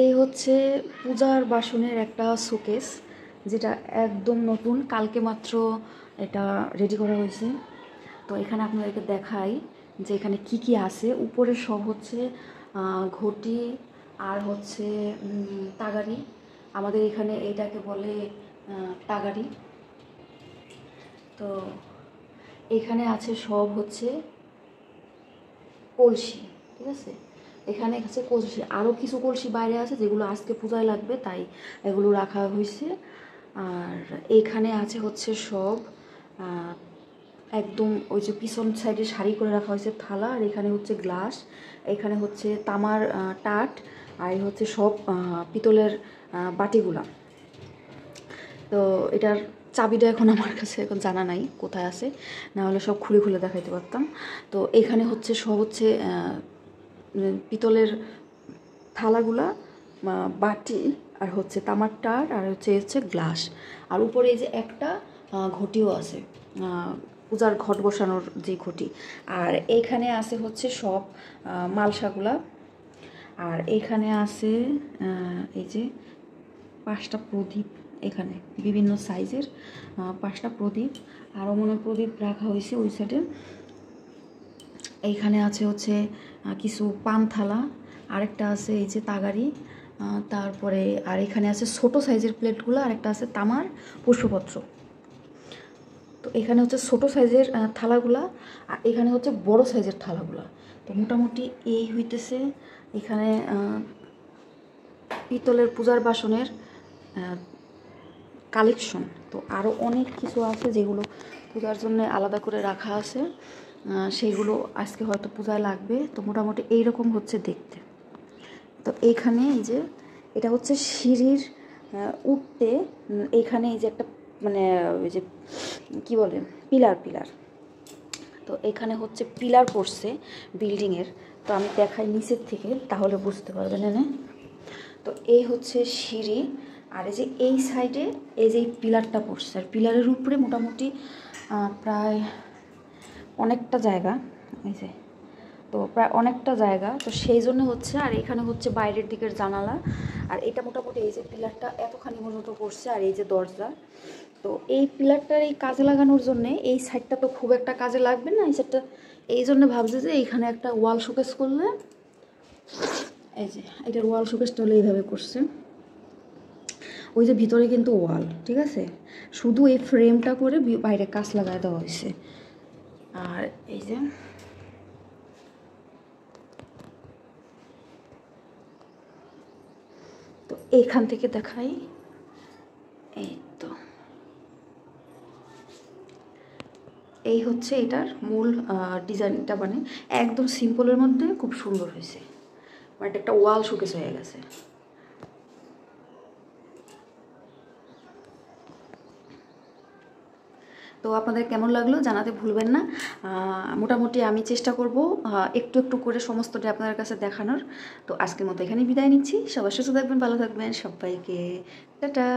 এই হচ্ছে পূজার বাসনের একটা শোকেস, যেটা একদম নতুন, কালকে মাত্র এটা রেডি করা হয়েছে। তো এখানে আপনাদেরকে দেখাই যে এখানে কি কি আছে। উপরে সব হচ্ছে ঘটি আর হচ্ছে তাগারি। আমাদের এখানে এটাকে বলে তাগারি। তো এখানে আছে সব হচ্ছে কলসি, ঠিক আছে। এখানে আছে কলসি, আরও কিছু কলসি বাইরে আছে যেগুলো আজকে পূজায় লাগবে, তাই এগুলো রাখা হয়েছে। আর এখানে আছে হচ্ছে সব একদম ওই যে পিছন সাইডে সারি করে রাখা হয়েছে থালা। আর এখানে হচ্ছে গ্লাস, এখানে হচ্ছে তামার টাট, আর এই হচ্ছে সব পিতলের বাটিগুলা। তো এটার চাবিটা এখন আমার কাছে এখন জানা নাই কোথায় আছে, না হলে সব খুলে খুলে দেখাইতে পারতাম। তো এখানে হচ্ছে সব হচ্ছে পিতলের থালাগুলা, বাটি, আর হচ্ছে তামার টার, আর হচ্ছে গ্লাস। আর উপরে এই যে একটা ঘটিও আছে, পূজার ঘট বসানোর যে ঘটি। আর এইখানে আছে হচ্ছে সব মালসাগুলা। আর এখানে আছে এই যে 5টা প্রদীপ, এখানে বিভিন্ন সাইজের 5টা প্রদীপ। আরও মনে প্রদীপ রাখা হয়েছে ওই সাইডে। এইখানে আছে হচ্ছে কিছু পান থালা, আরেকটা আছে এই যে তাগারি, তারপরে আর এখানে আছে ছোটো সাইজের প্লেটগুলো, আরেকটা আছে তামার পুষ্পপত্র। তো এখানে হচ্ছে ছোটো সাইজের থালাগুলা, আর এখানে হচ্ছে বড় সাইজের থালাগুলা। তো মোটামুটি এই হইতেছে এখানে পিতলের পূজার বাসনের কালেকশন। তো আরও অনেক কিছু আছে যেগুলো পূজার জন্য আলাদা করে রাখা আছে, সেইগুলো আজকে হয়তো পূজায় লাগবে। তো মোটামুটি এইরকম হচ্ছে দেখতে। তো এইখানে এই যে এটা হচ্ছে সিঁড়ির উঠতে, এইখানে এই যে একটা মানে ওই যে কী বলে পিলার। তো এখানে হচ্ছে পিলার পড়ছে বিল্ডিংয়ের। তো আমি দেখাই নিচের থেকে, তাহলে বুঝতে পারবেন। এনে তো এই হচ্ছে সিঁড়ি, আর এই যে এই সাইডে এই যে পিলারটা পড়ছে, আর পিলারের উপরে মোটামুটি প্রায় অনেকটা জায়গা, এই যে তো প্রায় অনেকটা জায়গা। তো সেই জন্য হচ্ছে, আর এখানে হচ্ছে বাইরের দিকের জানালা। আর এটা মোটামুটি এই যে পিলারটা এতখানি পর্যন্ত পড়ছে, আর এই যে দরজা। তো এই পিলারটার এই কাজে লাগানোর জন্যে এই সাইডটা তো খুব একটা কাজে লাগবে না, এই সাইডটা এই জন্য ভাবছে যে এইখানে একটা ওয়াল শোকেস করলে, এই যে এটার ওয়াল শোকেসটা হলে এইভাবে করছে। ওই যে ভিতরে কিন্তু ওয়াল, ঠিক আছে, শুধু এই ফ্রেমটা করে বাইরে কাঁচ লাগায় দেওয়া হয়েছে। আর এই যে তো এইখান থেকে দেখাই, এই তো এই হচ্ছে এটার মূল ডিজাইনটা, মানে একদম সিম্পলের মধ্যে খুব সুন্দর হয়েছে, মানে একটা ওয়াল শোকেস হয়ে গেছে। তো আপনাদের কেমন লাগলো জানাতে ভুলবেন না। মোটামুটি আমি চেষ্টা করব একটু একটু করে সমস্তটা আপনাদের কাছে দেখানোর। তো আজকের মতো এখানেই বিদায় নিচ্ছি। সবাই সুস্থ থাকবেন, ভালো থাকবেন, সবাইকে টাটা।